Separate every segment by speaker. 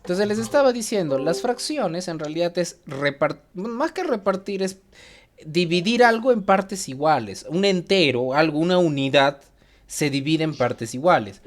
Speaker 1: Entonces les estaba diciendo, las fracciones en realidad es más que repartir, es dividir algo en partes iguales. Un entero, algo, una unidad, se divide en partes iguales.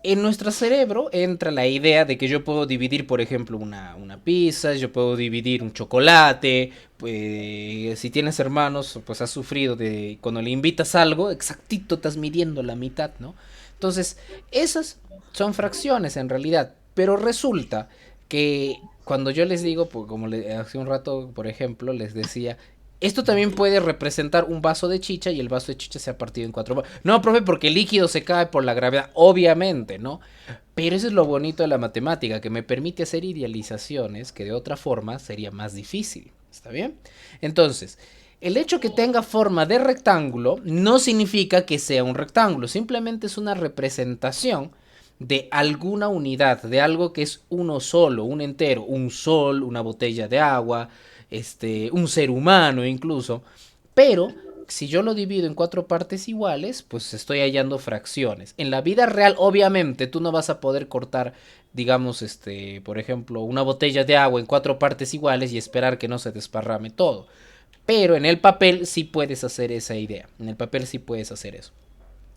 Speaker 1: En nuestro cerebro entra la idea de que yo puedo dividir, por ejemplo, una pizza, yo puedo dividir un chocolate, pues, si tienes hermanos, pues has sufrido de cuando le invitas algo, exactito estás midiendo la mitad, ¿no? Entonces, esas son fracciones en realidad, pero resulta que cuando yo les digo, pues, como hace un rato, por ejemplo, les decía, esto también puede representar un vaso de chicha y el vaso de chicha se ha partido en cuatro. No, profe, porque el líquido se cae por la gravedad, obviamente, ¿no? Pero eso es lo bonito de la matemática, que me permite hacer idealizaciones que de otra forma sería más difícil. ¿Está bien? Entonces, el hecho que tenga forma de rectángulo no significa que sea un rectángulo, simplemente es una representación de alguna unidad, de algo que es uno solo, un entero, un sol, una botella de agua, un ser humano incluso, pero si yo lo divido en cuatro partes iguales, pues estoy hallando fracciones. En la vida real, obviamente, tú no vas a poder cortar, digamos, por ejemplo, una botella de agua en cuatro partes iguales y esperar que no se desparrame todo. Pero en el papel sí puedes hacer esa idea. En el papel sí puedes hacer eso.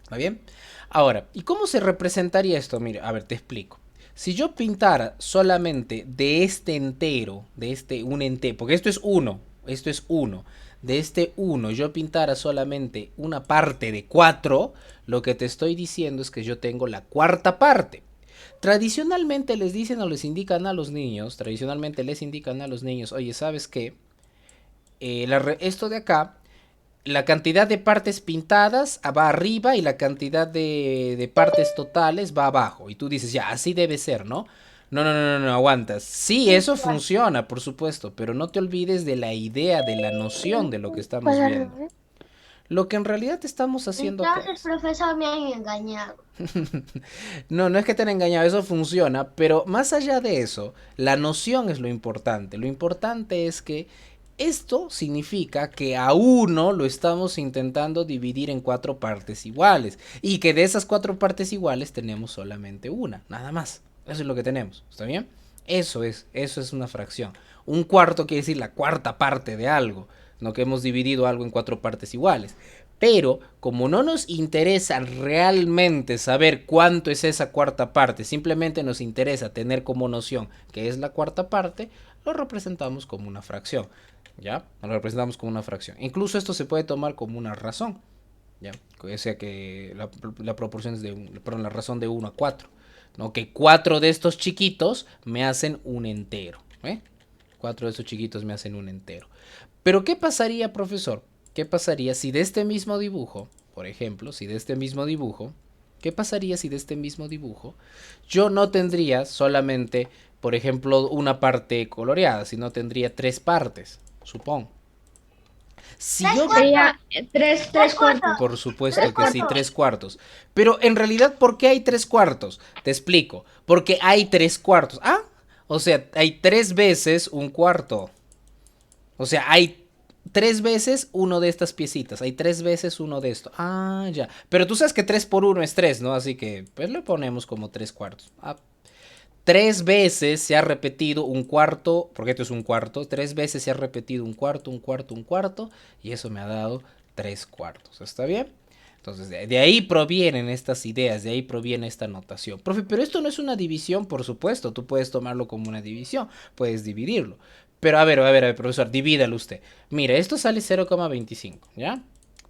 Speaker 1: ¿Está bien? Ahora, ¿y cómo se representaría esto? Mira, a ver, te explico. Si yo pintara solamente de este entero, de este un entero, porque esto es uno, de este uno yo pintara solamente una parte de 4, lo que te estoy diciendo es que yo tengo la cuarta parte. Tradicionalmente les dicen o les indican a los niños, tradicionalmente les indican a los niños, oye, ¿sabes qué? Esto de acá la cantidad de partes pintadas va arriba y la cantidad de partes totales va abajo. Y tú dices, ya, así debe ser, ¿no? No, no, no, no, no, aguantas. Sí, eso funciona, por supuesto, pero no te olvides de la idea, de la noción de lo que estamos viendo. Lo que en realidad estamos haciendo acá
Speaker 2: Entonces,
Speaker 1: es...
Speaker 2: profesor, me han engañado.
Speaker 1: No, no es que te han engañado, eso funciona, pero más allá de eso, la noción es lo importante. Lo importante es que esto significa que a uno lo estamos intentando dividir en cuatro partes iguales y que de esas cuatro partes iguales tenemos solamente una, nada más. Eso es lo que tenemos, ¿está bien? Eso es una fracción. Un cuarto quiere decir la cuarta parte de algo, no que hemos dividido algo en cuatro partes iguales. Pero como no nos interesa realmente saber cuánto es esa cuarta parte, simplemente nos interesa tener como noción que es la cuarta parte, lo representamos como una fracción. ¿Ya? Lo representamos como una fracción. Incluso esto se puede tomar como una razón. ¿Ya? O sea que la proporción es de, perdón, la razón de 1 a 4. ¿No? Que 4 de estos chiquitos me hacen un entero. ¿Eh? 4 de estos chiquitos me hacen un entero. Pero ¿qué pasaría, profesor? ¿Qué pasaría si de este mismo dibujo, por ejemplo, si de este mismo dibujo, qué pasaría si de este mismo dibujo yo no tendría solamente, por ejemplo, una parte coloreada, sino tendría tres partes, supongo. Si
Speaker 2: Tres
Speaker 1: yo,
Speaker 2: cuartos,
Speaker 3: Sería tres cuartos.
Speaker 1: por
Speaker 2: tres
Speaker 1: supuesto que sí,
Speaker 2: cuartos.
Speaker 1: 3 cuartos. Pero en realidad, ¿por qué hay 3 cuartos? Te explico. Porque hay 3 cuartos. Ah, o sea, hay 3 veces un cuarto. O sea, hay 3 veces uno de estas piecitas. Hay 3 veces uno de esto. Ah, ya. Pero tú sabes que 3 por 1 es 3, ¿no? Así que, pues le ponemos como 3 cuartos. Ah, 3 veces se ha repetido un cuarto, porque esto es un cuarto. 3 veces se ha repetido un cuarto, un cuarto, un cuarto. Y eso me ha dado 3 cuartos. ¿Está bien? Entonces, de ahí provienen estas ideas, de ahí proviene esta notación. Profe, pero esto no es una división, por supuesto. Tú puedes tomarlo como una división, puedes dividirlo. Pero a ver, profesor, divídalo usted. Mira, esto sale 0,25, ¿ya?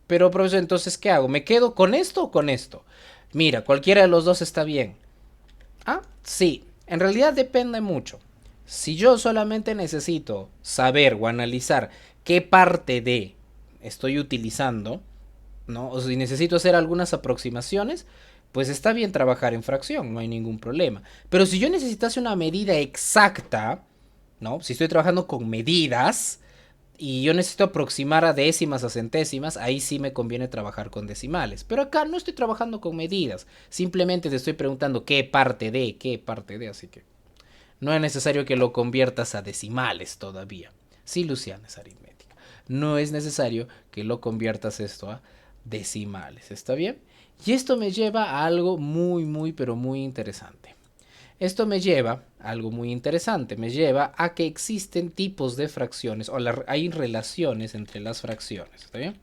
Speaker 1: Pero, profesor, entonces, ¿qué hago? ¿Me quedo con esto o con esto? Mira, cualquiera de los dos está bien. Ah, sí, en realidad depende mucho. Si yo solamente necesito saber o analizar qué parte de estoy utilizando, ¿no? O si necesito hacer algunas aproximaciones, pues está bien trabajar en fracción, no hay ningún problema. Pero si yo necesitase una medida exacta, ¿no? Si estoy trabajando con medidas y yo necesito aproximar a décimas, a centésimas, ahí sí me conviene trabajar con decimales. Pero acá no estoy trabajando con medidas, simplemente te estoy preguntando qué parte de, así que no es necesario que lo conviertas a decimales todavía. Sí, Luciana, es aritmética. No es necesario que lo conviertas esto a decimales, ¿está bien? Y esto me lleva a algo muy, muy, pero muy interesante. Esto me lleva algo muy interesante, me lleva a que existen tipos de fracciones, o hay relaciones entre las fracciones, ¿está bien?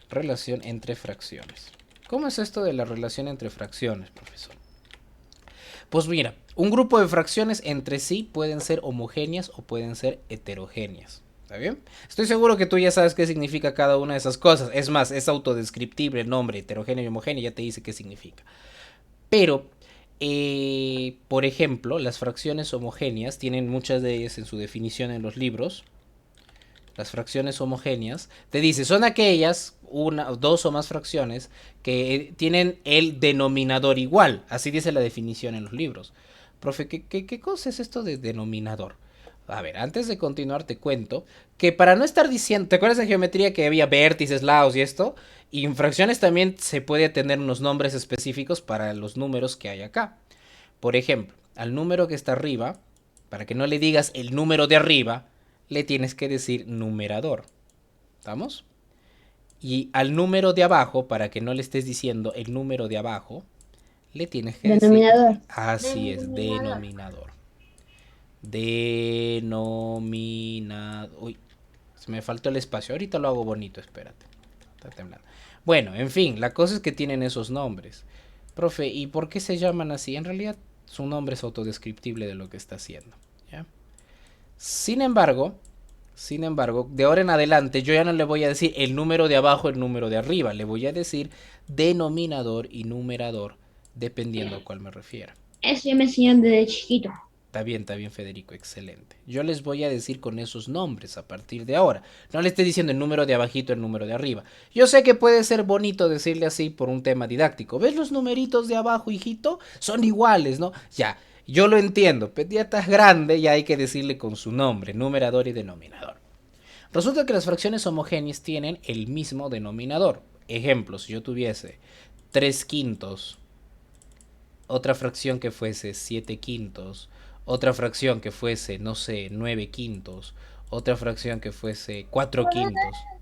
Speaker 1: Relación entre fracciones. ¿Cómo es esto de la relación entre fracciones, profesor? Pues mira, un grupo de fracciones entre sí pueden ser homogéneas o pueden ser heterogéneas. ¿Está bien? Estoy seguro que tú ya sabes qué significa cada una de esas cosas. Es más, es autodescriptible el nombre heterogéneo y homogéneo, ya te dice qué significa. Pero, por ejemplo, las fracciones homogéneas tienen muchas de ellas en su definición en los libros. Las fracciones homogéneas, te dice, son aquellas, dos o más fracciones, que tienen el denominador igual. Así dice la definición en los libros. Profe, ¿qué cosa es esto de denominador? A ver, antes de continuar te cuento que para no estar diciendo, ¿te acuerdas de geometría que había vértices, lados y esto? Y en fracciones también se puede tener unos nombres específicos para los números que hay acá. Por ejemplo, al número que está arriba, para que no le digas el número de arriba, le tienes que decir numerador. ¿Estamos? Y al número de abajo, para que no le estés diciendo el número de abajo, le tienes que
Speaker 3: Denominador.
Speaker 1: decir... Así es, denominador. Denominador. Uy, se me faltó el espacio. Ahorita lo hago bonito, espérate. Está temblando. Bueno, en fin, la cosa es que tienen esos nombres. Profe, ¿y por qué se llaman así? En realidad, su nombre es autodescriptible de lo que está haciendo. ¿Ya? Sin embargo, de ahora en adelante yo ya no le voy a decir el número de abajo, el número de arriba. Le voy a decir denominador y numerador, dependiendo a cuál me refiera.
Speaker 3: Eso ya me enseñaron desde chiquito.
Speaker 1: Está bien, Federico, excelente. Yo les voy a decir con esos nombres a partir de ahora. No le estoy diciendo el número de abajito, el número de arriba. Yo sé que puede ser bonito decirle así por un tema didáctico. ¿Ves los numeritos de abajo, hijito? Son iguales, ¿no? Ya, yo lo entiendo. Pero ya estás grande y hay que decirle con su nombre, numerador y denominador. Resulta que las fracciones homogéneas tienen el mismo denominador. Ejemplo, si yo tuviese 3 quintos, otra fracción que fuese 7 quintos, otra fracción que fuese, no sé, 9 quintos, otra fracción que fuese 4 quintos.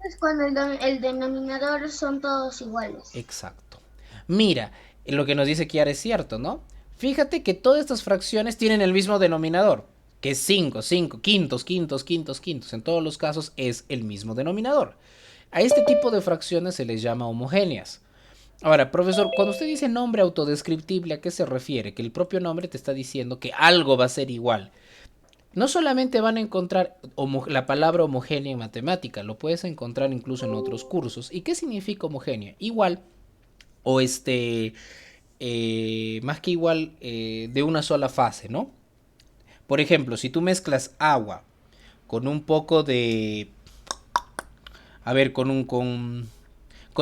Speaker 2: Es cuando el denominador son todos iguales.
Speaker 1: Exacto. Mira, lo que nos dice Kiara es cierto, ¿no? Fíjate que todas estas fracciones tienen el mismo denominador, que es 5, quintos. En todos los casos es el mismo denominador. A este tipo de fracciones se les llama homogéneas. Ahora, profesor, cuando usted dice nombre autodescriptible, ¿a qué se refiere? Que el propio nombre te está diciendo que algo va a ser igual. No solamente van a encontrar la palabra homogénea en matemática, lo puedes encontrar incluso en otros cursos. ¿Y qué significa homogénea? Igual, o más que igual, de una sola fase, ¿no? Por ejemplo, si tú mezclas agua con un poco de... A ver, con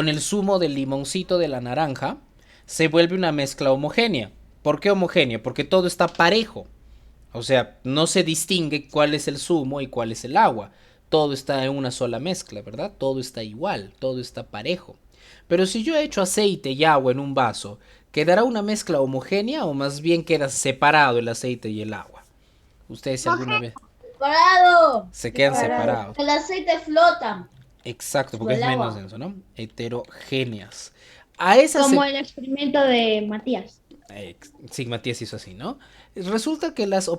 Speaker 1: el zumo del limoncito de la naranja, se vuelve una mezcla homogénea. ¿Por qué homogénea? Porque todo está parejo. O sea, no se distingue cuál es el zumo y cuál es el agua. Todo está en una sola mezcla, ¿verdad? Todo está igual, todo está parejo. Pero si yo echo aceite y agua en un vaso, ¿quedará una mezcla homogénea o más bien queda separado el aceite y el agua? Ustedes si alguna vez...
Speaker 3: ¡Separado!
Speaker 1: Se quedan separados.
Speaker 3: El aceite flota.
Speaker 1: Exacto, porque es menos denso, ¿no? Heterogéneas.
Speaker 3: Como el experimento de Matías.
Speaker 1: Sí, Matías hizo así, ¿no? Resulta que las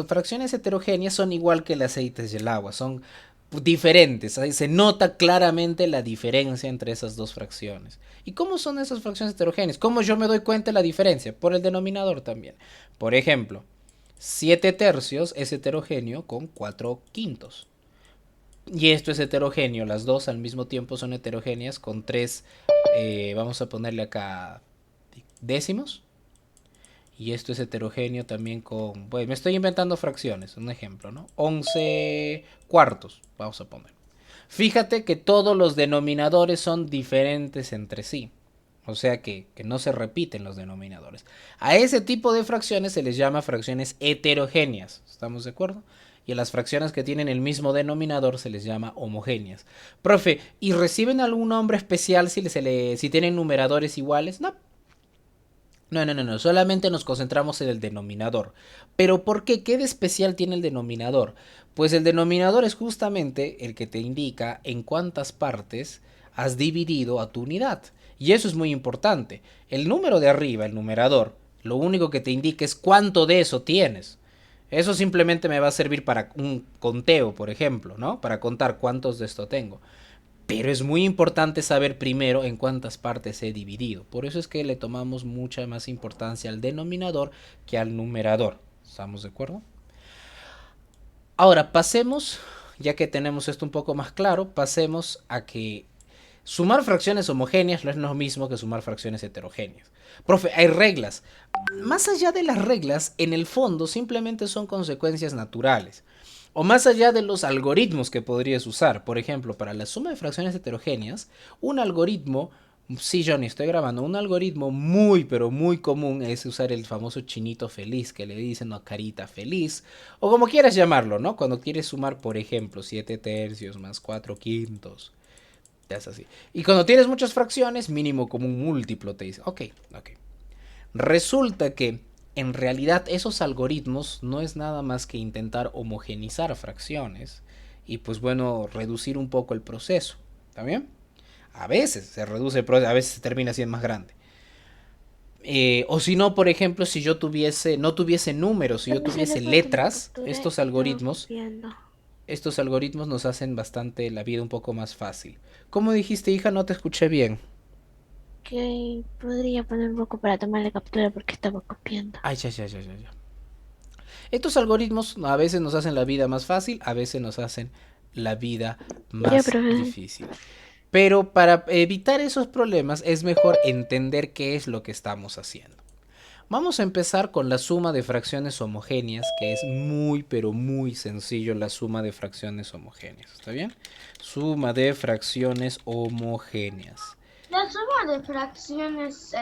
Speaker 1: fracciones heterogéneas son igual que el aceite y el agua, son diferentes. Se nota claramente la diferencia entre esas dos fracciones. ¿Y cómo son esas fracciones heterogéneas? ¿Cómo yo me doy cuenta de la diferencia? Por el denominador también. Por ejemplo, 7 tercios es heterogéneo con 4 quintos. Y esto es heterogéneo, las dos al mismo tiempo son heterogéneas con 3, vamos a ponerle acá décimos. Y esto es heterogéneo también con, bueno, me estoy inventando fracciones, un ejemplo, ¿no? 11 cuartos, vamos a poner. Fíjate que todos los denominadores son diferentes entre sí. O sea que no se repiten los denominadores. A ese tipo de fracciones se les llama fracciones heterogéneas. ¿Estamos de acuerdo? Y a las fracciones que tienen el mismo denominador se les llama homogéneas. Profe, ¿y reciben algún nombre especial si tienen numeradores iguales? No. No. Solamente nos concentramos en el denominador. ¿Pero por qué? ¿Qué de especial tiene el denominador? Pues el denominador es justamente el que te indica en cuántas partes has dividido a tu unidad. Y eso es muy importante. El número de arriba, el numerador, lo único que te indica es cuánto de eso tienes. Eso simplemente me va a servir para un conteo, por ejemplo, ¿no? Para contar cuántos de esto tengo. Pero es muy importante saber primero en cuántas partes he dividido. Por eso es que le tomamos mucha más importancia al denominador que al numerador. ¿Estamos de acuerdo? Ahora pasemos, ya que tenemos esto un poco más claro, pasemos a que sumar fracciones homogéneas no es lo mismo que sumar fracciones heterogéneas. Profe, hay reglas. Más allá de las reglas, en el fondo simplemente son consecuencias naturales. O más allá de los algoritmos que podrías usar. Por ejemplo, para la suma de fracciones heterogéneas, un algoritmo, sí, Johnny, estoy grabando, un algoritmo muy, pero muy común es usar el famoso chinito feliz, que le dicen a carita feliz, o como quieras llamarlo, ¿no? Cuando quieres sumar, por ejemplo, 7 tercios más 4 quintos. Es así. Y cuando tienes muchas fracciones, mínimo como un múltiplo te dice, ok. Resulta que en realidad esos algoritmos no es nada más que intentar homogenizar fracciones y pues bueno, reducir un poco el proceso. ¿Está bien? A veces se reduce el proceso, a veces se termina siendo más grande. O si no, por ejemplo, si yo no tuviese números, si yo tuviese letras, estos algoritmos nos hacen bastante la vida un poco más fácil. ¿Cómo dijiste, hija? No te escuché bien.
Speaker 4: Que podría poner un poco para tomar la captura porque estaba copiando.
Speaker 1: Ay, ya. Estos algoritmos a veces nos hacen la vida más fácil, a veces nos hacen la vida más difícil. Pero para evitar esos problemas es mejor entender qué es lo que estamos haciendo. Vamos a empezar con la suma de fracciones homogéneas, que es muy, pero muy sencillo la suma de fracciones homogéneas. ¿Está bien? Suma de fracciones homogéneas.
Speaker 2: La suma de fracciones,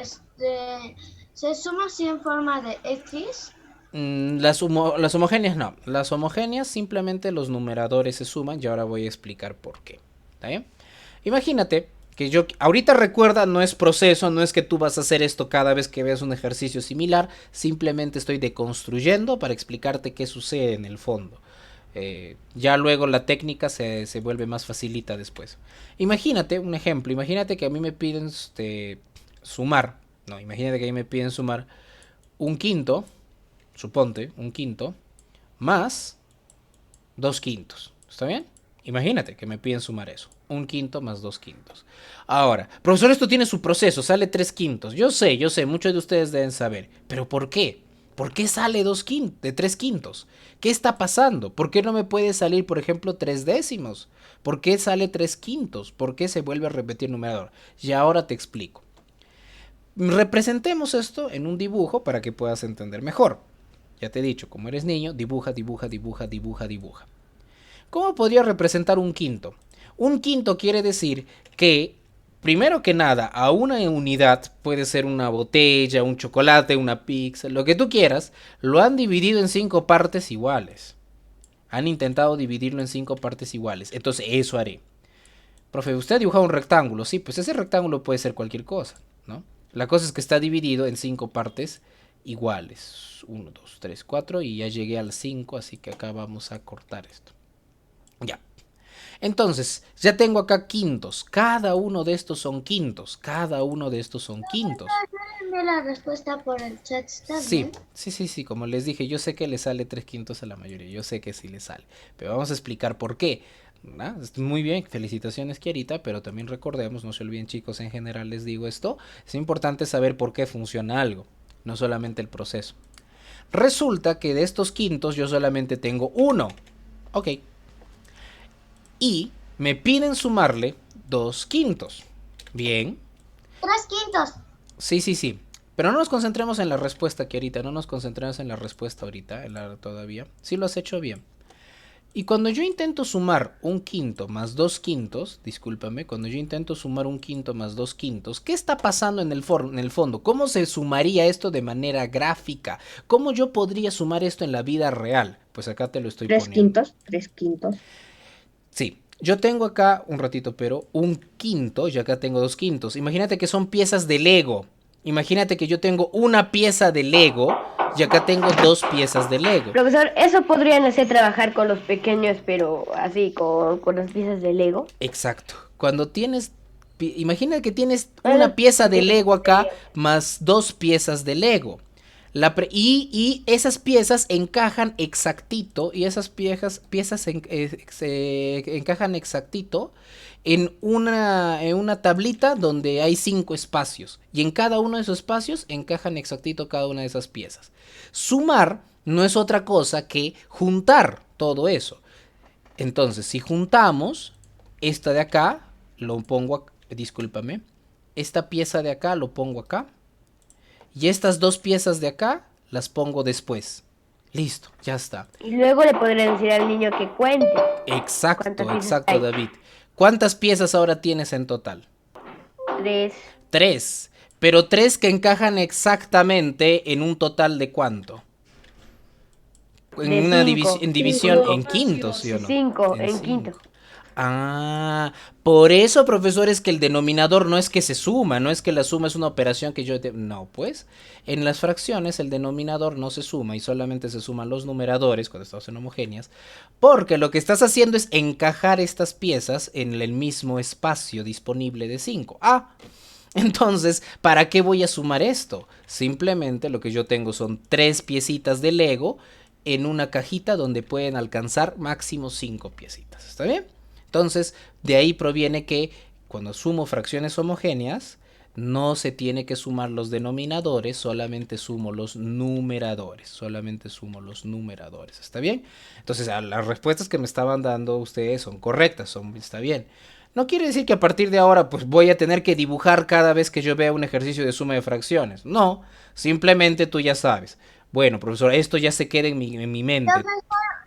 Speaker 2: ¿se suma así en forma de X?
Speaker 1: Las homogéneas no. Las homogéneas simplemente los numeradores se suman y ahora voy a explicar por qué. ¿Está bien? Imagínate que yo, ahorita recuerda, no es proceso, no es que tú vas a hacer esto cada vez que veas un ejercicio similar, simplemente estoy deconstruyendo para explicarte qué sucede en el fondo. Ya luego la técnica se vuelve más facilita después. Imagínate un ejemplo, imagínate que a mí me piden sumar un quinto, suponte, un quinto, más 2 quintos. ¿Está bien? Imagínate que me piden sumar eso. Un quinto más 2 quintos. Ahora, profesor, esto tiene su proceso, sale 3 quintos. Yo sé, muchos de ustedes deben saber. ¿Pero por qué? ¿Por qué sale 3 quintos? ¿Qué está pasando? ¿Por qué no me puede salir, por ejemplo, 3 décimos? ¿Por qué sale 3 quintos? ¿Por qué se vuelve a repetir el numerador? Y ahora te explico. Representemos esto en un dibujo para que puedas entender mejor. Ya te he dicho, como eres niño, dibuja. ¿Cómo podría representar un quinto? Un quinto quiere decir que, primero que nada, a una unidad, puede ser una botella, un chocolate, una pizza, lo que tú quieras, lo han dividido en 5 partes iguales. Han intentado dividirlo en 5 partes iguales. Entonces eso haré. Profe, usted ha dibujado un rectángulo. Sí, pues ese rectángulo puede ser cualquier cosa, ¿no? La cosa es que está dividido en 5 partes iguales. 1, 2, 3, 4 y ya llegué al 5, así que acá vamos a cortar esto. Ya. Entonces, ya tengo acá quintos. Cada uno de estos son quintos.
Speaker 2: Envié la respuesta por el chat, ¿está bien?
Speaker 1: Sí. Como les dije, yo sé que le sale 3 quintos a la mayoría. Yo sé que sí le sale. Pero vamos a explicar por qué. Muy bien, felicitaciones, Kiarita. Pero también recordemos, no se olviden, chicos, en general les digo esto. Es importante saber por qué funciona algo. No solamente el proceso. Resulta que de estos quintos yo solamente tengo uno. Ok. Y me piden sumarle 2 quintos. Bien.
Speaker 2: 3 quintos.
Speaker 1: Sí. Pero no nos concentremos en la respuesta, Kiarita. Todavía. Sí lo has hecho bien. Y cuando yo intento sumar un quinto más 2 quintos, ¿qué está pasando en el fondo? ¿Cómo se sumaría esto de manera gráfica? ¿Cómo yo podría sumar esto en la vida real? Pues acá te lo estoy poniendo.
Speaker 3: 3 quintos.
Speaker 1: Sí, yo tengo acá un quinto y acá tengo 2 quintos. Imagínate que son piezas de Lego. Imagínate que yo tengo una pieza de Lego y acá tengo 2 piezas de Lego.
Speaker 5: Profesor, eso podrían hacer trabajar con los pequeños, pero así con las piezas de Lego.
Speaker 1: Exacto. Imagina que tienes una pieza de Lego acá más 2 piezas de Lego. Y esas piezas encajan exactito, y esas piezas se encajan exactito en una tablita donde hay 5 espacios, y en cada uno de esos espacios encajan exactito cada una de esas piezas. Sumar no es otra cosa que juntar todo eso. Entonces, si juntamos esta de acá, lo pongo, discúlpame, esta pieza de acá lo pongo acá, y estas 2 piezas de acá las pongo después. Listo, ya está.
Speaker 5: Y luego le podré decir al niño que cuente.
Speaker 1: Exacto, David. ¿Cuántas piezas ahora tienes en total?
Speaker 5: 3.
Speaker 1: 3. Pero 3 que encajan exactamente en un total de ¿cuánto? En una división en quintos, ¿sí o no?
Speaker 5: 5, en quinto.
Speaker 1: Ah, por eso, profesor, es que el denominador no es que se suma, no es que la suma es una operación que no, pues, en las fracciones el denominador no se suma y solamente se suman los numeradores cuando estamos en homogéneas, porque lo que estás haciendo es encajar estas piezas en el mismo espacio disponible de 5. Entonces, ¿para qué voy a sumar esto? Simplemente lo que yo tengo son 3 piecitas de Lego en una cajita donde pueden alcanzar máximo 5 piecitas, ¿está bien? Entonces, de ahí proviene que cuando sumo fracciones homogéneas, no se tiene que sumar los denominadores, solamente sumo los numeradores. ¿Está bien? Entonces, las respuestas que me estaban dando ustedes son correctas, está bien. No quiere decir que a partir de ahora pues voy a tener que dibujar cada vez que yo vea un ejercicio de suma de fracciones. No, simplemente tú ya sabes. Bueno, profesor, esto ya se queda en mi mente.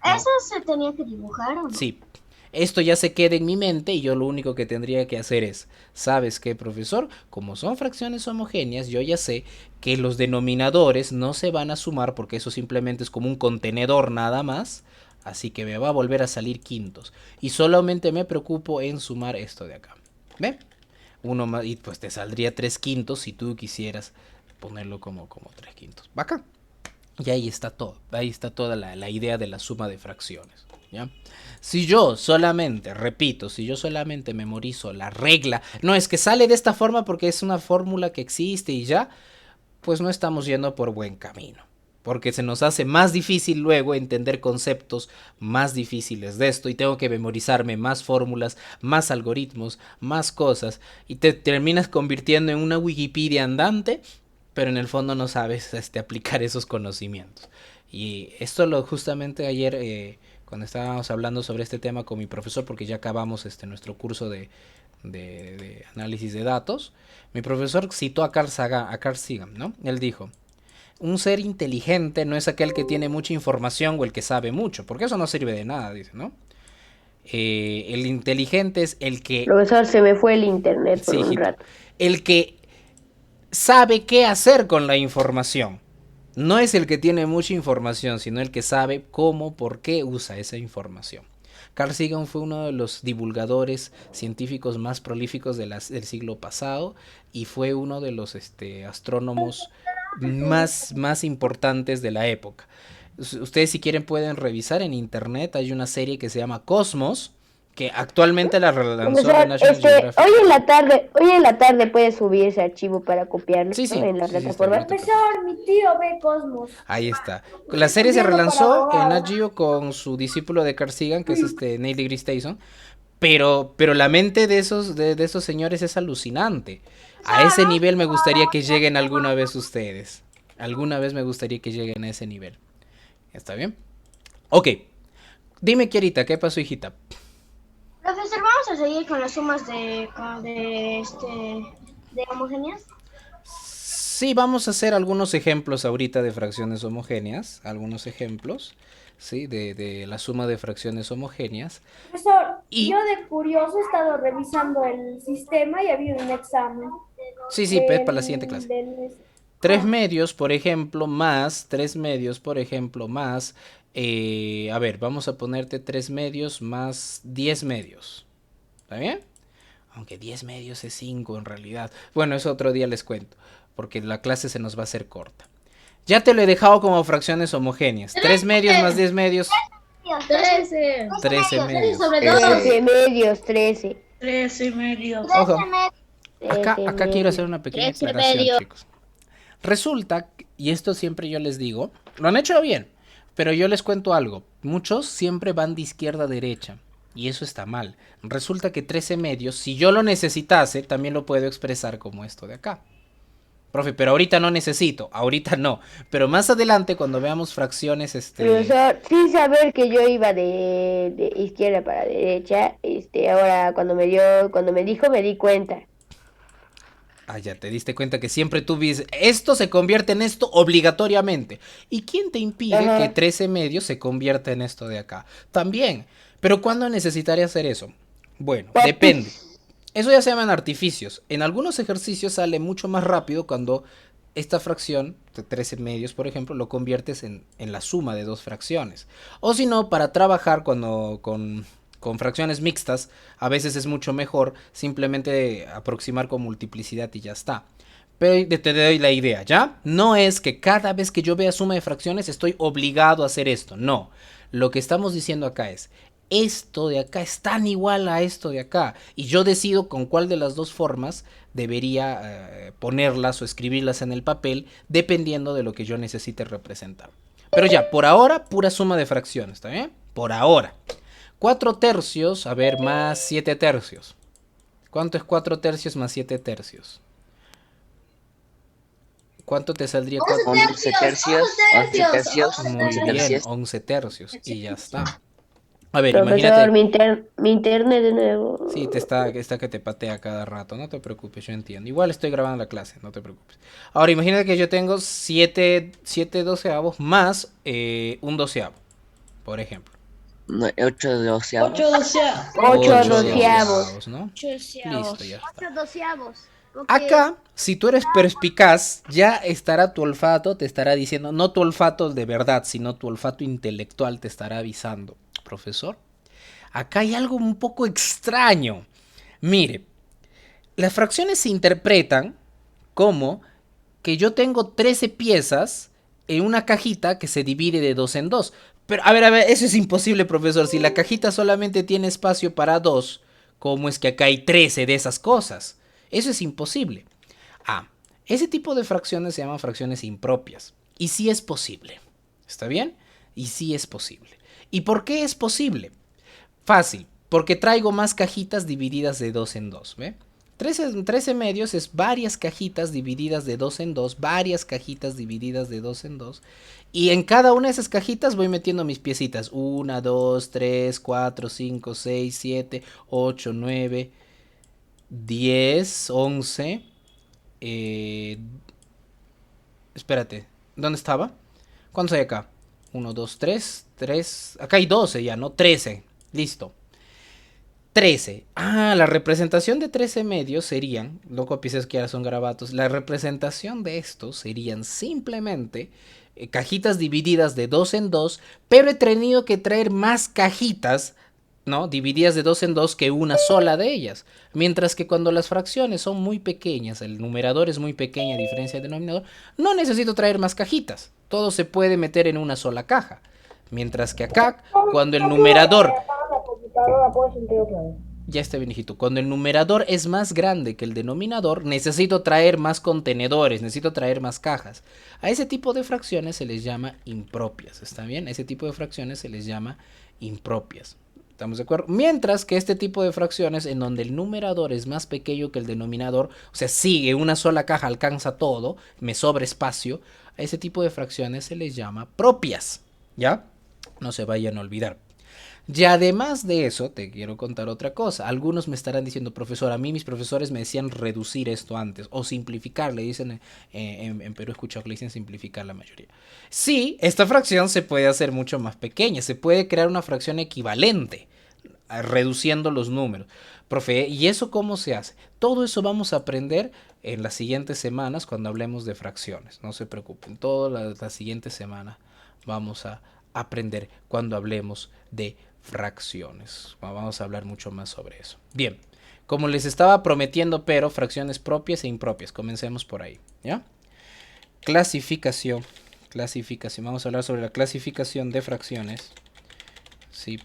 Speaker 2: ¿Eso se tenía que dibujar o no?
Speaker 1: Sí. Esto ya se queda en mi mente y yo lo único que tendría que hacer es, ¿sabes qué, profesor? Como son fracciones homogéneas, yo ya sé que los denominadores no se van a sumar porque eso simplemente es como un contenedor nada más, así que me va a volver a salir quintos. Y solamente me preocupo en sumar esto de acá. ¿Ve? Uno más, y pues te saldría 3 quintos si tú quisieras ponerlo como 3 quintos. Bacán. Y ahí está todo. Ahí está toda la idea de la suma de fracciones. ¿Ya? Si yo solamente memorizo la regla, no es que sale de esta forma porque es una fórmula que existe y ya, pues no estamos yendo por buen camino. Porque se nos hace más difícil luego entender conceptos más difíciles de esto y tengo que memorizarme más fórmulas, más algoritmos, más cosas y te terminas convirtiendo en una Wikipedia andante, pero en el fondo no sabes aplicar esos conocimientos. Y esto justamente ayer... cuando estábamos hablando sobre este tema con mi profesor, porque ya acabamos nuestro curso de análisis de datos, mi profesor citó a Carl Sagan, ¿no? Él dijo, un ser inteligente no es aquel que tiene mucha información o el que sabe mucho, porque eso no sirve de nada, dice, ¿no? El inteligente es el que...
Speaker 5: Profesor, se me fue el internet por un rato.
Speaker 1: El que sabe qué hacer con la información. No es el que tiene mucha información, sino el que sabe cómo, por qué usa esa información. Carl Sagan fue uno de los divulgadores científicos más prolíficos del siglo pasado y fue uno de los astrónomos más importantes de la época. Ustedes si quieren pueden revisar en internet, hay una serie que se llama Cosmos, que actualmente la relanzó de National Geographic.
Speaker 5: Hoy en la tarde puedes subir ese archivo para copiarlo en la plataforma.
Speaker 3: Profesor, mi tío ve Cosmos.
Speaker 1: Ahí está. La serie se relanzó en Nat Geo con su discípulo de Carl Sagan, que es Neil deGrasse Tyson. Pero la mente de esos señores es alucinante. A ese nivel me gustaría que lleguen alguna vez ustedes. Alguna vez me gustaría que lleguen a ese nivel. ¿Está bien? Ok. Dime, Kierita, ¿qué pasó, hijita?
Speaker 2: Profesor, ¿vamos a seguir con las sumas de homogéneas?
Speaker 1: Sí, vamos a hacer algunos ejemplos ahorita de fracciones homogéneas. Algunos ejemplos, ¿sí? De la suma de fracciones homogéneas.
Speaker 3: Profesor, yo de curioso he estado revisando el sistema y había un examen.
Speaker 1: Sí, es para la siguiente clase. 3 medios, por ejemplo, más... a ver, vamos a ponerte 3 medios más 10 medios. ¿Está bien? Aunque 10 medios es 5 en realidad. Bueno, eso otro día les cuento, porque la clase se nos va a hacer corta. Ya te lo he dejado como fracciones homogéneas. 3 medios más 10 medios.
Speaker 3: 13.
Speaker 1: 13 medios.
Speaker 5: 13 medios, 13.
Speaker 3: 13 medios.
Speaker 1: Ojo. Acá quiero hacer una pequeña aclaración, chicos. Resulta, y esto siempre yo les digo, lo han hecho bien, pero yo les cuento algo. Muchos siempre van de izquierda a derecha. Y eso está mal. Resulta que 13 medios, si yo lo necesitase, también lo puedo expresar como esto de acá. Profe, pero ahorita no necesito, ahorita no. Pero más adelante, cuando veamos fracciones,
Speaker 5: Profesor, sin saber que yo iba de izquierda para derecha, ahora cuando me dijo me di cuenta.
Speaker 1: Ah, ya te diste cuenta que siempre tú dices, esto se convierte en esto obligatoriamente. ¿Y quién te impide
Speaker 5: Ajá.
Speaker 1: que 13 medios se convierta en esto de acá? También. Pero ¿cuándo necesitaría hacer eso? Bueno, depende. Eso ya se llaman artificios. En algunos ejercicios sale mucho más rápido cuando esta fracción, de 13 medios por ejemplo, lo conviertes en la suma de dos fracciones. O si no, para trabajar con fracciones mixtas, a veces es mucho mejor simplemente aproximar con multiplicidad y ya está. Pero te doy la idea, ¿ya? No es que cada vez que yo vea suma de fracciones estoy obligado a hacer esto, no. Lo que estamos diciendo acá es, esto de acá es tan igual a esto de acá, y yo decido con cuál de las dos formas debería ponerlas o escribirlas en el papel, dependiendo de lo que yo necesite representar. Pero ya, por ahora, pura suma de fracciones, ¿está bien? Por ahora. 4 tercios, a ver, más 7 tercios. ¿Cuánto es 4 tercios más 7 tercios? ¿Cuánto te saldría 4?
Speaker 6: 11 tercios, 11 tercios,
Speaker 1: Muy
Speaker 6: 11
Speaker 1: bien,
Speaker 6: tercios.
Speaker 1: 11 tercios. Y ya está. A ver,
Speaker 5: Profesor,
Speaker 1: imagínate.
Speaker 5: mi internet de nuevo.
Speaker 1: Sí, está que te patea cada rato. No te preocupes, yo entiendo. Igual estoy grabando la clase, no te preocupes. Ahora, imagínate que yo tengo 7 doceavos más un doceavo, por ejemplo.
Speaker 6: 8 doceavos.
Speaker 5: 8
Speaker 1: 8
Speaker 5: doceavos.
Speaker 1: ¿no? Listo, ya está.
Speaker 2: 8 doceavos.
Speaker 1: Acá, si tú eres perspicaz, ya estará tu olfato, te estará diciendo, no tu olfato de verdad, sino tu olfato intelectual te estará avisando. Profesor, acá hay algo un poco extraño. Mire, las fracciones se interpretan como que yo tengo 13 piezas en una cajita que se divide de 2 en 2. Pero, a ver, eso es imposible, profesor. Si la cajita solamente tiene espacio para 2, ¿cómo es que acá hay 13 de esas cosas? Eso es imposible. Ah, ese tipo de fracciones se llaman fracciones impropias. Y sí es posible. ¿Está bien? Y sí es posible. ¿Y por qué es posible? Fácil, porque traigo más cajitas divididas de 2 en 2, ¿ve? 13 medios es varias cajitas divididas de 2 en 2, varias cajitas divididas de 2 en 2. Y en cada una de esas cajitas voy metiendo mis piecitas. 1, 2, 3, 4, 5, 6, 7, 8, 9, 10, 11. Espérate, ¿dónde estaba? ¿Cuántos hay acá? 1, 2, 3, 3. Acá hay 12 ya, ¿no? 13. Listo. 13. Ah, la representación de 13 medios serían, no copies que ahora son garabatos, la representación de estos serían simplemente cajitas divididas de 2 en 2, pero he tenido que traer más cajitas, ¿no? Divididas de 2 en 2 que una sola de ellas. Mientras que cuando las fracciones son muy pequeñas, el numerador es muy pequeño a diferencia del denominador, no necesito traer más cajitas. Todo se puede meter en una sola caja. Mientras que acá, cuando el numerador... Ya está bien, hijito. Cuando el numerador es más grande que el denominador, necesito traer más contenedores, necesito traer más cajas. A ese tipo de fracciones se les llama impropias, ¿está bien? A ese tipo de fracciones se les llama impropias. ¿Estamos de acuerdo? Mientras que este tipo de fracciones en donde el numerador es más pequeño que el denominador, o sea, sigue una sola caja, alcanza todo, me sobra espacio, a ese tipo de fracciones se les llama propias, ¿ya? No se vayan a olvidar. Y además de eso, te quiero contar otra cosa. Algunos me estarán diciendo, profesor, a mí mis profesores me decían reducir esto antes o simplificar, le dicen, en Perú he escuchado que le dicen simplificar la mayoría. Sí, esta fracción se puede hacer mucho más pequeña, se puede crear una fracción equivalente, reduciendo los números. Profe, ¿y eso cómo se hace? Todo eso vamos a aprender en las siguientes semanas cuando hablemos de fracciones, no se preocupen, todas las siguientes semanas vamos a aprender cuando hablemos de fracciones. Vamos a hablar mucho más sobre eso. Bien, como les estaba prometiendo, pero fracciones propias e impropias. Comencemos por ahí, ¿ya? Clasificación. Vamos a hablar sobre la clasificación de fracciones. Sí,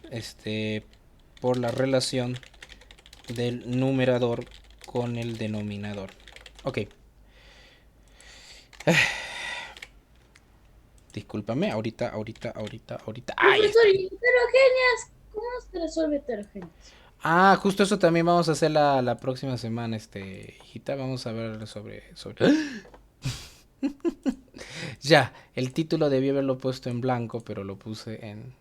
Speaker 1: por la relación del numerador con el denominador. Ok. Discúlpame, ahorita. Ay,
Speaker 7: Profesor, ¿y heterogéneas? ¿Cómo se resuelve heterogéneas?
Speaker 1: justo eso también vamos a hacer la próxima semana, hijita. Vamos a ver sobre... Ya, el título debí haberlo puesto en blanco, pero lo puse en...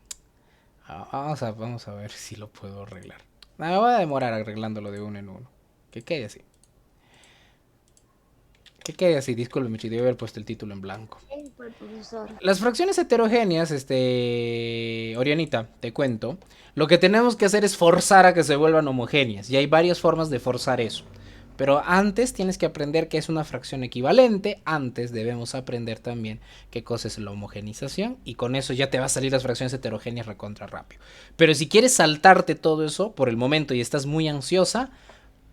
Speaker 1: Vamos a ver si lo puedo arreglar. Me voy a demorar arreglándolo de uno en uno. Que quede así. Discúlpeme, debí haber puesto el título en blanco. Las fracciones heterogéneas, Orianita, te cuento. Lo que tenemos que hacer es forzar a que se vuelvan homogéneas. Y hay varias formas de forzar eso. Pero antes tienes que aprender qué es una fracción equivalente. Antes debemos aprender también qué cosa es la homogenización. Y con eso ya te va a salir las fracciones heterogéneas recontra rápido. Pero si quieres saltarte todo eso por el momento y estás muy ansiosa,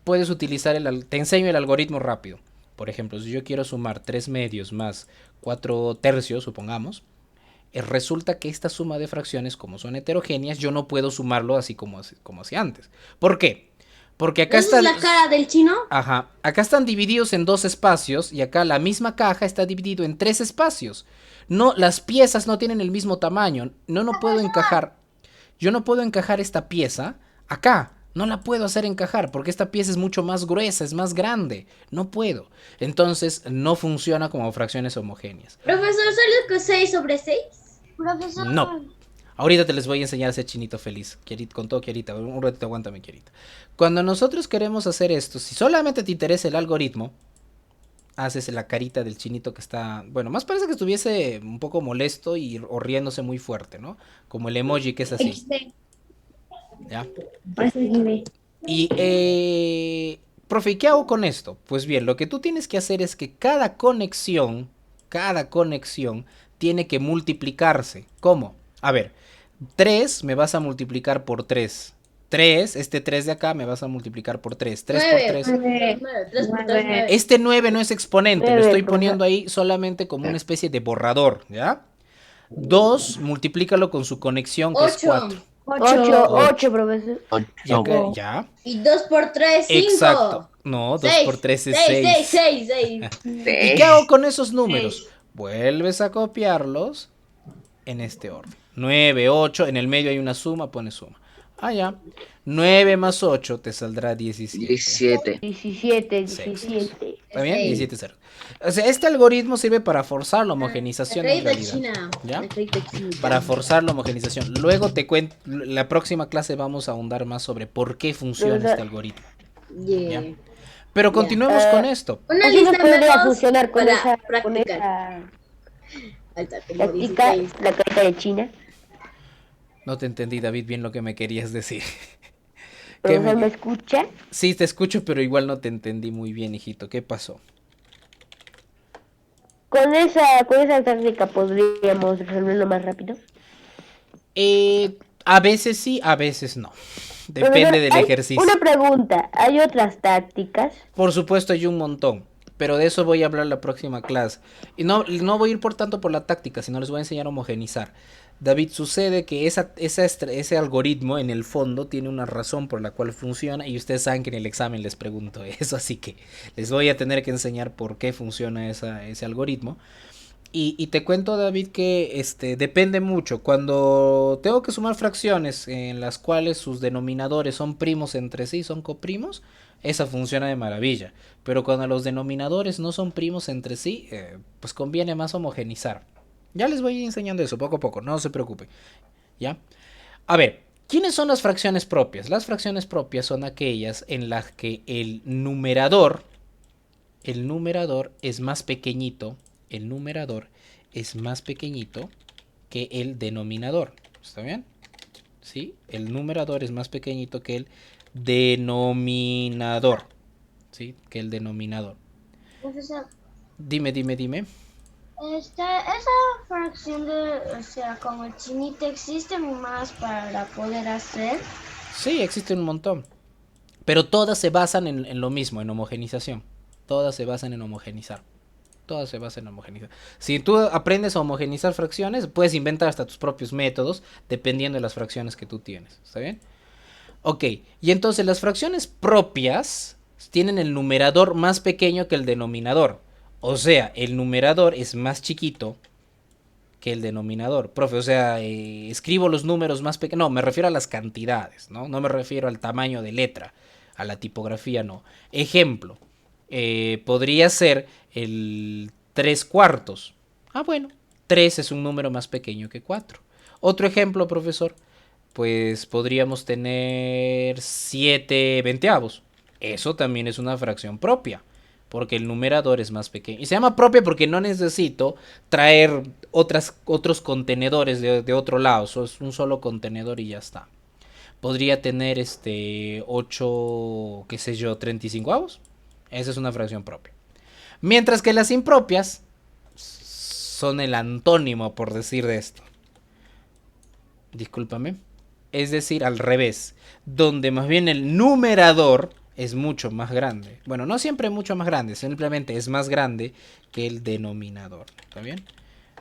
Speaker 1: puedes utilizar te enseño el algoritmo rápido. Por ejemplo, si yo quiero sumar 3 medios más 4 tercios, supongamos, resulta que esta suma de fracciones, como son heterogéneas, yo no puedo sumarlo así como hacía antes. ¿Por qué? Porque acá
Speaker 7: ¿Esa es la cara del chino?
Speaker 1: Ajá. Acá están divididos en 2 espacios y acá la misma caja está dividido en 3 espacios. No, las piezas no tienen el mismo tamaño. No puedo encajar. Yo no puedo encajar esta pieza acá. No la puedo hacer encajar porque esta pieza es mucho más gruesa, es más grande. No puedo. Entonces no funciona como fracciones homogéneas.
Speaker 7: Profesor, ¿sale que 6 sobre 6?
Speaker 2: Profesor.
Speaker 1: No. Ahorita te les voy a enseñar a hacer chinito feliz. Con todo, Kierita. Un ratito, aguántame, Kierita. Cuando nosotros queremos hacer esto, si solamente te interesa el algoritmo, haces la carita del chinito que está... Bueno, más parece que estuviese un poco molesto o riéndose muy fuerte, ¿no? Como el emoji que es así. ¿Ya? Y, profe, ¿y qué hago con esto? Pues bien, lo que tú tienes que hacer es que cada conexión tiene que multiplicarse. ¿Cómo? A ver, 3 me vas a multiplicar por 3. 3, este 3 de acá me vas a multiplicar por 3. 3 por 3.
Speaker 7: 3 por 3, 9.
Speaker 1: Este 9 no es exponente, lo
Speaker 5: 9,
Speaker 1: estoy
Speaker 5: profe.
Speaker 1: poniendo ahí solamente como una especie de borrador, ¿ya? 2, multiplícalo con su conexión que es 4.
Speaker 5: 8, profesor.
Speaker 1: Y acá, ya.
Speaker 7: Y 2 por 3, 5.
Speaker 1: Exacto. No, 2 por 3 es 6.
Speaker 7: 6.
Speaker 1: ¿Y qué hago con esos números? Vuelves a copiarlos en este orden. 9, 8, en el medio hay una suma, pones suma. Ya. 9 más 8 te saldrá 17.
Speaker 6: 17.
Speaker 5: 17.
Speaker 1: ¿Está bien?
Speaker 7: Sí.
Speaker 1: 17 ceros. O sea, este algoritmo sirve para forzar la homogenización en realidad.
Speaker 7: China.
Speaker 1: ¿Ya?
Speaker 7: Efecto China.
Speaker 1: Para forzar la homogenización. Luego te cuento, la próxima clase vamos a ahondar más sobre por qué funciona este algoritmo.
Speaker 7: Yeah.
Speaker 1: ¿Ya? Pero continuemos con esto.
Speaker 7: Una
Speaker 5: Así no
Speaker 7: lista
Speaker 5: podría
Speaker 7: menos
Speaker 5: funcionar con
Speaker 7: para
Speaker 5: esa
Speaker 7: practicar. Ahí está, como
Speaker 5: táctica,
Speaker 7: 16.
Speaker 5: la carta de China.
Speaker 1: No te entendí, David, bien lo que me querías decir.
Speaker 5: Profesor, ¿me escucha?
Speaker 1: Sí, te escucho, pero igual no te entendí muy bien, hijito. ¿Qué pasó?
Speaker 5: Con esa táctica podríamos resolverlo más rápido.
Speaker 1: A veces sí, a veces no. Depende
Speaker 5: Profesor,
Speaker 1: del
Speaker 5: hay
Speaker 1: ejercicio.
Speaker 5: Una pregunta, ¿hay otras tácticas?
Speaker 1: Por supuesto, hay un montón. Pero de eso voy a hablar la próxima clase. Y no voy a ir por tanto por la táctica, sino les voy a enseñar a homogenizar. David, sucede que ese algoritmo en el fondo tiene una razón por la cual funciona y ustedes saben que en el examen les pregunto eso, así que les voy a tener que enseñar por qué funciona ese algoritmo. Y te cuento, David, que depende mucho. Cuando tengo que sumar fracciones en las cuales sus denominadores son primos entre sí, son coprimos, esa funciona de maravilla. Pero cuando los denominadores no son primos entre sí, pues conviene más homogenizar. Ya les voy enseñando eso poco a poco, no se preocupen. ¿Ya? A ver, ¿quiénes son las fracciones propias? Las fracciones propias son aquellas en las que el numerador es más pequeñito. El numerador es más pequeñito que el denominador. ¿Está bien? ¿Sí? El numerador es más pequeñito que el denominador. ¿Sí? Que el denominador.
Speaker 2: Profesor,
Speaker 1: Dime.
Speaker 2: esa fracción o sea, como el chinito, ¿existe más para poder hacer?
Speaker 1: Sí, existen un montón. Pero todas se basan en lo mismo, en homogenización. Todas se basan en homogenizar. Si tú aprendes a homogenizar fracciones, puedes inventar hasta tus propios métodos, dependiendo de las fracciones que tú tienes. ¿Está bien? Ok, y entonces las fracciones propias tienen el numerador más pequeño que el denominador. O sea, el numerador es más chiquito que el denominador. Profe, o sea, escribo los números más pequeños. No, me refiero a las cantidades, ¿no? No me refiero al tamaño de letra, a la tipografía, no. Ejemplo, podría ser el 3 cuartos. Ah, bueno, 3 es un número más pequeño que 4. Otro ejemplo, profesor, pues podríamos tener 7 veinteavos. Eso también es una fracción propia, porque el numerador es más pequeño. Y se llama propia porque no necesito traer otros contenedores de otro lado. Es un solo contenedor y ya está. Podría tener 8, qué sé yo, 35 avos. Esa es una fracción propia. Mientras que las impropias son el antónimo, por decir de esto. Discúlpame. Es decir, al revés. Donde más bien el numerador es mucho más grande. Bueno, no siempre mucho más grande, simplemente es más grande que el denominador. ¿Está bien?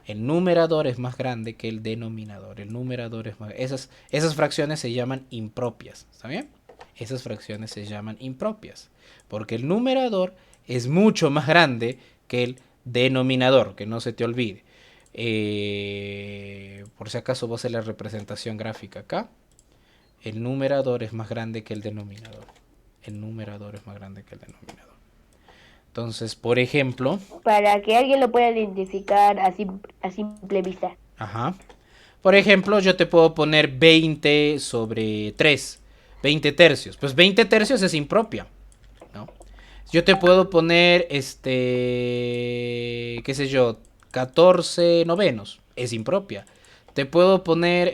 Speaker 1: El numerador es más grande que el denominador. El numerador es más... Esas fracciones se llaman impropias. ¿Está bien? Esas fracciones se llaman impropias. Porque el numerador es mucho más grande que el denominador. Que no se te olvide. Por si acaso vos haces la representación gráfica acá. El numerador es más grande que el denominador. El numerador es más grande que el denominador. Entonces, por ejemplo...
Speaker 5: Para que alguien lo pueda identificar a simple vista.
Speaker 1: Ajá. Por ejemplo, yo te puedo poner 20 sobre 3. 20 tercios. Pues 20 tercios es impropia, ¿no? Yo te puedo poner, qué sé yo, 14 novenos. Es impropia. Te puedo poner,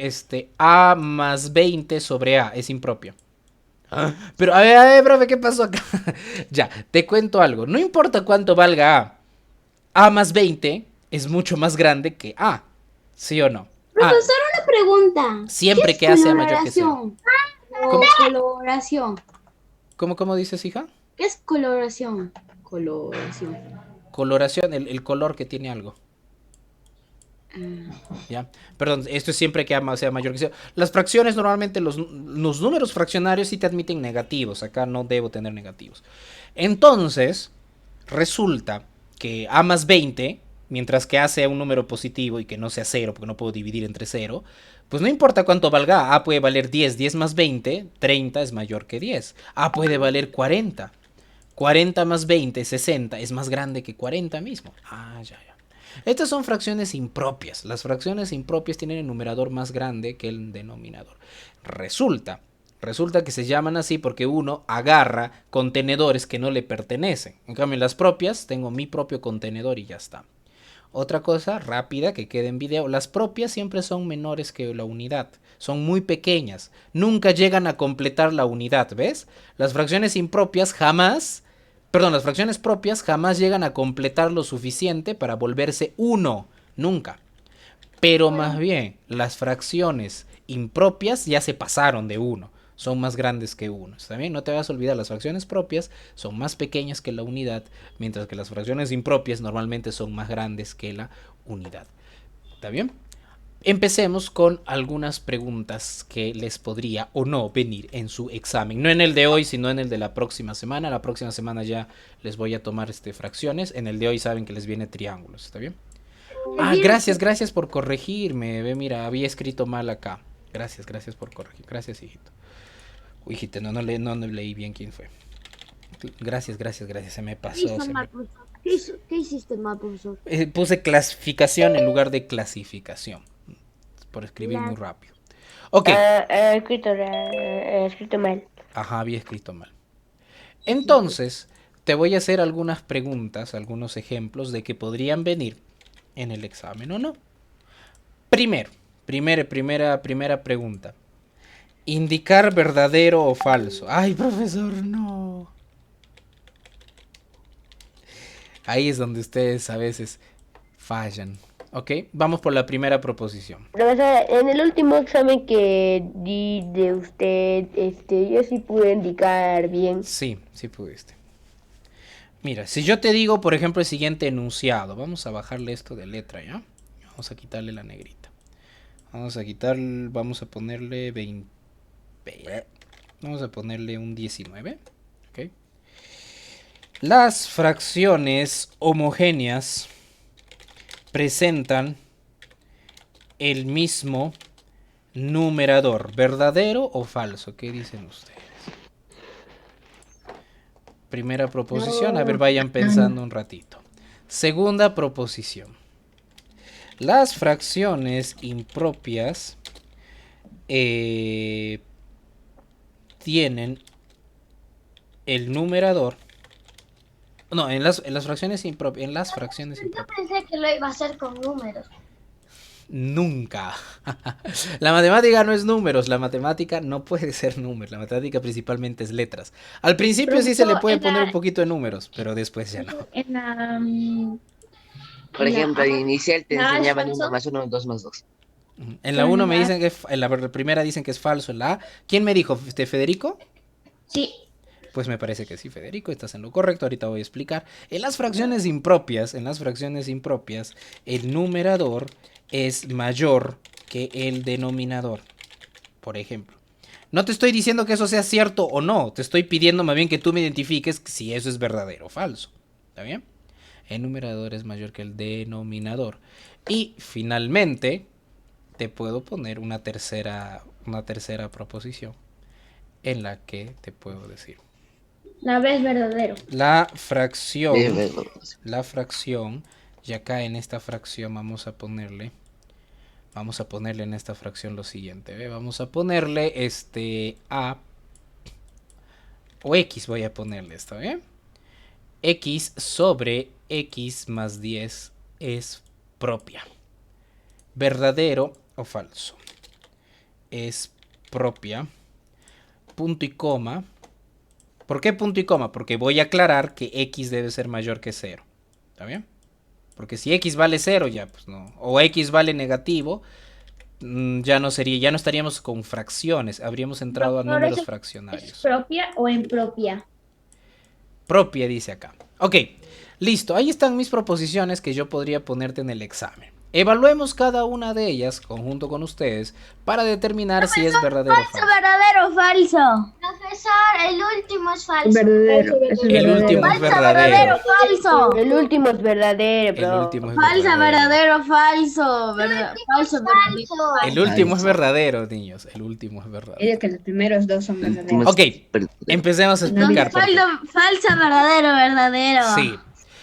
Speaker 1: A más 20 sobre A. Es impropia. Pero, a ver, profe, ¿qué pasó acá? Ya, te cuento algo. No importa cuánto valga A. A más 20 es mucho más grande que A. ¿Sí o no?
Speaker 7: Profesor, una pregunta.
Speaker 1: Siempre que A sea mayor que 0.
Speaker 7: ¿Cómo? Coloración.
Speaker 1: ¿Cómo dices, hija?
Speaker 7: ¿Qué es coloración? Coloración.
Speaker 1: Coloración, el color que tiene algo. ¿Ya? Perdón, esto es siempre que A sea mayor que 0. Las fracciones normalmente, los números fraccionarios sí te admiten negativos. Acá no debo tener negativos. Entonces, resulta que A más 20, mientras que A sea un número positivo y que no sea 0, porque no puedo dividir entre 0, pues no importa cuánto valga. A puede valer 10, 10 más 20, 30 es mayor que 10. A puede valer 40. 40 más 20, 60, es más grande que 40 mismo. Ya. Estas son fracciones impropias. Las fracciones impropias tienen el numerador más grande que el denominador. Resulta que se llaman así porque uno agarra contenedores que no le pertenecen. En cambio, en las propias tengo mi propio contenedor y ya está. Otra cosa rápida que queda en video. Las propias siempre son menores que la unidad. Son muy pequeñas. Nunca llegan a completar la unidad, ¿ves? Las fracciones impropias las fracciones propias jamás llegan a completar lo suficiente para volverse 1. Nunca. Pero más bien, las fracciones impropias ya se pasaron de 1. Son más grandes que 1. ¿Está bien? No te vas a olvidar, las fracciones propias son más pequeñas que la unidad, mientras que las fracciones impropias normalmente son más grandes que la unidad. ¿Está bien? Empecemos con algunas preguntas que les podría o no venir en su examen. No en el de hoy, sino en el de la próxima semana. La próxima semana ya les voy a tomar fracciones. En el de hoy saben que les viene triángulos. ¿Está bien? Gracias por corregirme. Ve, mira, había escrito mal acá. Gracias por corregir. Gracias, hijito. Uy, hijito, no leí bien quién fue. Gracias. Se me pasó.
Speaker 6: ¿Qué hiciste mal, profesor?
Speaker 1: Puse clasificación en lugar de clasificación. Por escribir muy rápido. Ok.
Speaker 5: Escrito mal.
Speaker 1: Ajá, había escrito mal. Entonces, te voy a hacer algunas preguntas, algunos ejemplos de que podrían venir en el examen o no. Primera pregunta. Indicar verdadero o falso. Ay, profesor, no. Ahí es donde ustedes a veces fallan. Ok, vamos por la primera proposición.
Speaker 5: Profesora, en el último examen que di de usted, yo sí pude indicar bien.
Speaker 1: Sí pudiste. Mira, si yo te digo, por ejemplo, el siguiente enunciado. Vamos a bajarle esto de letra, ¿ya? Vamos a quitarle la negrita. Vamos a ponerle 20. Vamos a ponerle un 19. ¿Ok? Las fracciones homogéneas presentan el mismo numerador, ¿verdadero o falso? ¿Qué dicen ustedes? Primera proposición, a ver, vayan pensando un ratito. Segunda proposición. Las fracciones impropias tienen el numerador. No, en las fracciones impropias.
Speaker 2: Yo pensé que lo iba a hacer con números.
Speaker 1: Nunca. La matemática no es números, la matemática no puede ser números, la matemática principalmente es letras. Al principio sí se le puede poner un poquito de números, pero después ya no.
Speaker 7: En la...
Speaker 8: Por ejemplo, al inicial te
Speaker 7: ¿es
Speaker 8: enseñaban
Speaker 7: falso?
Speaker 8: 1 más 1, 2 más 2.
Speaker 1: En la 1 me dicen que en la primera dicen que es falso, en la A. ¿Quién me dijo? ¿Federico?
Speaker 7: Sí.
Speaker 1: Pues me parece que sí, Federico, estás en lo correcto, ahorita voy a explicar. En las fracciones impropias, el numerador es mayor que el denominador, por ejemplo. No te estoy diciendo que eso sea cierto o no, te estoy pidiendo más bien que tú me identifiques si eso es verdadero o falso. ¿Está bien? El numerador es mayor que el denominador. Y finalmente, te puedo poner una tercera proposición en la que te puedo decir.
Speaker 7: La B es verdadero.
Speaker 1: La fracción, y acá en esta fracción vamos a ponerle en esta fracción lo siguiente, ¿ve? Vamos a ponerle A o X, voy a ponerle esto, ¿eh? X sobre X más 10 es propia. ¿Verdadero o falso? Es propia. Punto y coma. ¿Por qué punto y coma? Porque voy a aclarar que X debe ser mayor que 0. ¿Está bien? Porque si X vale 0 ya, pues no. O X vale negativo, ya no estaríamos con fracciones. Habríamos entrado a números fraccionarios.
Speaker 7: ¿Es propia o impropia?
Speaker 1: Propia dice acá. Ok, listo. Ahí están mis proposiciones que yo podría ponerte en el examen. Evaluemos cada una de ellas, conjunto con ustedes, para determinar si es verdadero o falso.
Speaker 2: ¿Verdadero o falso? Profesor, el último es falso.
Speaker 6: Verdadero.
Speaker 1: El último es verdadero.
Speaker 2: Falso.
Speaker 5: El último es verdadero,
Speaker 1: El
Speaker 5: bro.
Speaker 1: último es
Speaker 2: Falso,
Speaker 1: verdadero.
Speaker 2: verdadero, falso. Falso, verdadero.
Speaker 1: El último es verdadero, niños. El último es verdadero.
Speaker 6: Es que los primeros dos son verdaderos.
Speaker 1: Ok, empecemos a explicar por qué.
Speaker 2: Falso, verdadero, verdadero.
Speaker 1: Sí.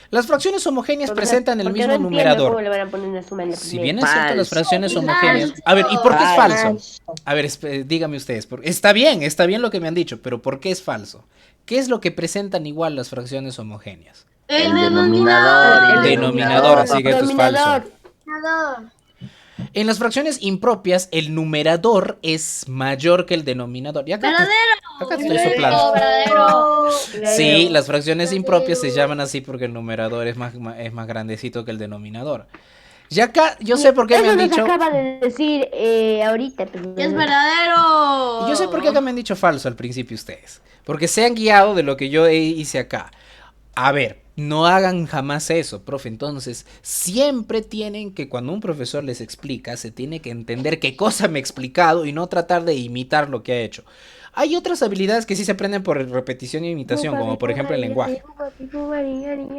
Speaker 1: Las fracciones homogéneas presentan el
Speaker 5: Porque
Speaker 1: mismo
Speaker 5: no entiendo
Speaker 1: numerador.
Speaker 5: cómo le van a poner una suma en la
Speaker 1: Si
Speaker 5: primera.
Speaker 1: bien es cierto, las fracciones
Speaker 2: Falso.
Speaker 1: homogéneas. A ver, ¿y por qué es falso?
Speaker 6: Falso.
Speaker 1: A ver, díganme ustedes. Está bien lo que me han dicho, pero ¿por qué es falso? ¿Qué es lo que presentan igual las fracciones homogéneas?
Speaker 8: El denominador.
Speaker 1: El denominador, así que esto es falso.
Speaker 2: Denominador.
Speaker 1: En las fracciones impropias, el numerador es mayor que el denominador. Y acá acá te estoy soplando.
Speaker 7: Verdadero.
Speaker 1: Sí, las fracciones impropias se llaman así porque el numerador es más grandecito que el denominador. Y acá, yo sé por qué me han
Speaker 5: Eso
Speaker 1: dicho.
Speaker 5: nos acaba de decir ahorita. Pero
Speaker 2: Es verdadero.
Speaker 1: Y yo sé por qué acá me han dicho falso al principio ustedes. Porque se han guiado de lo que yo hice acá. A ver, no hagan jamás eso, profe. Entonces, siempre tienen que, cuando un profesor les explica, se tiene que entender qué cosa me ha explicado y no tratar de imitar lo que ha hecho. Hay otras habilidades que sí se aprenden por repetición y imitación, como por ejemplo el lenguaje.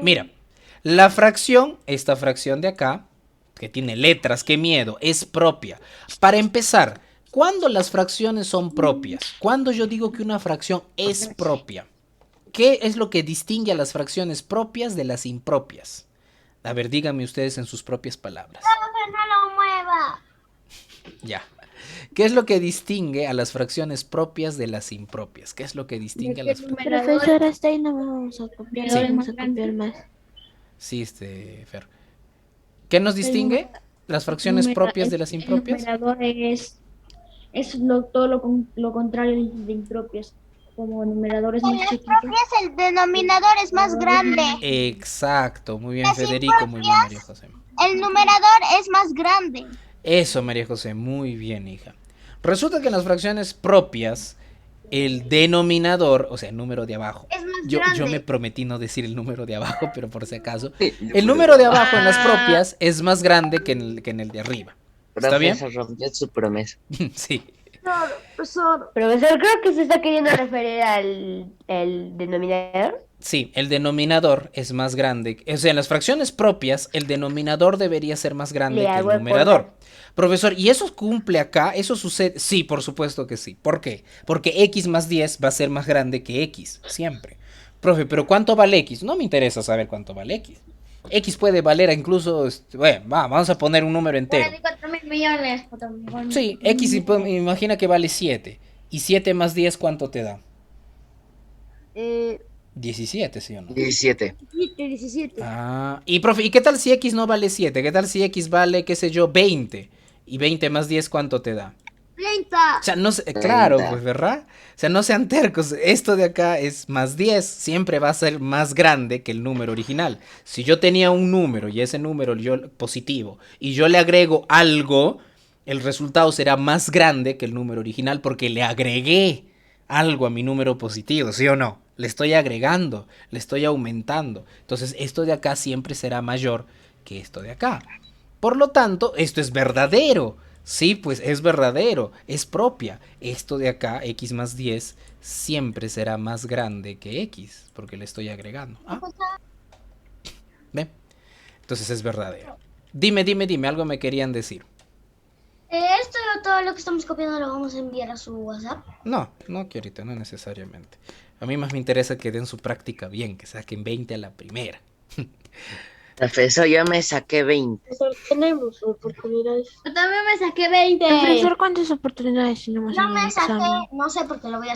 Speaker 1: Mira, esta fracción de acá, que tiene letras, qué miedo, es propia. Para empezar, ¿cuándo las fracciones son propias? Cuando yo digo que una fracción es propia. ¿Qué es lo que distingue a las fracciones propias de las impropias? A ver, díganme ustedes en sus propias palabras.
Speaker 2: No lo mueva.
Speaker 1: Ya. ¿Qué es lo que distingue a las fracciones propias de las impropias? ¿Qué es lo que distingue a las fracciones?
Speaker 4: Profesora, hasta ahí no vamos a copiar,
Speaker 1: Sí.
Speaker 4: vamos a copiar más.
Speaker 1: Sí, Fer. ¿Qué nos distingue? ¿Las fracciones propias de las impropias?
Speaker 7: El numerador todo lo contrario de impropias. Como numeradores más chiquitos.
Speaker 2: El denominador es más grande.
Speaker 1: Exacto, muy bien Federico, muy bien María José.
Speaker 2: El numerador es más grande.
Speaker 1: Eso, María José, muy bien, hija. Resulta que en las fracciones propias, el denominador, o sea, el número de abajo.
Speaker 2: Es más
Speaker 1: Yo
Speaker 2: grande.
Speaker 1: me prometí no decir el número de abajo, pero por si acaso. El número de abajo en las propias es más grande que en el de arriba. ¿Está bien?
Speaker 8: Profesor, rompió su promesa.
Speaker 1: Sí.
Speaker 3: Profesor.
Speaker 5: Profesor, creo que se está queriendo referir al el denominador.
Speaker 1: Sí, el denominador es más grande. O sea, en las fracciones propias, el denominador debería ser más grande
Speaker 5: Le
Speaker 1: que el
Speaker 5: hago el
Speaker 1: numerador. Profesor, ¿y eso cumple acá? ¿Eso sucede? Sí, por supuesto que sí. ¿Por qué? Porque x más 10 va a ser más grande que x, siempre. Profe, ¿pero cuánto vale x? No me interesa saber cuánto vale x. X puede valer incluso, bueno, vamos a poner un número entero.
Speaker 2: 44.000 millones. 4.000 millones.
Speaker 1: Sí, x imagina que vale 7. ¿Y 7 más 10 cuánto te da? 17, ¿sí o no?
Speaker 8: 17.
Speaker 3: 17.
Speaker 1: Ah, y profe, ¿y qué tal si x no vale 7? ¿Qué tal si x vale, qué sé yo, 20? ¿Y 20 más 10 cuánto te da?
Speaker 3: 30.
Speaker 1: O sea, no sé, claro,
Speaker 8: 30.
Speaker 1: pues, ¿verdad? O sea, no sean tercos. Esto de acá es más 10. Siempre va a ser más grande que el número original. Si yo tenía un número y ese número yo positivo y yo le agrego algo, el resultado será más grande que el número original porque le agregué algo a mi número positivo, ¿sí o no? Le estoy agregando, le estoy aumentando. Entonces, esto de acá siempre será mayor que esto de acá. Por lo tanto, esto es verdadero. Sí, pues es verdadero, es propia. Esto de acá, x más 10, siempre será más grande que x, porque le estoy agregando. ¿Ah? ¿Ve? Entonces es verdadero. Dime, algo me querían decir.
Speaker 2: Esto todo lo que estamos copiando lo vamos a enviar a su WhatsApp.
Speaker 1: No, que ahorita, no necesariamente. A mí más me interesa que den su práctica bien, que saquen 20 a la primera.
Speaker 8: Profesor, yo me saqué 20.
Speaker 7: Profesor, tenemos oportunidades.
Speaker 2: Yo también me saqué 20.
Speaker 4: Profesor, ¿cuántas oportunidades tenemos
Speaker 2: Yo
Speaker 4: en el
Speaker 2: me saqué,
Speaker 4: examen?
Speaker 2: no sé porque lo voy a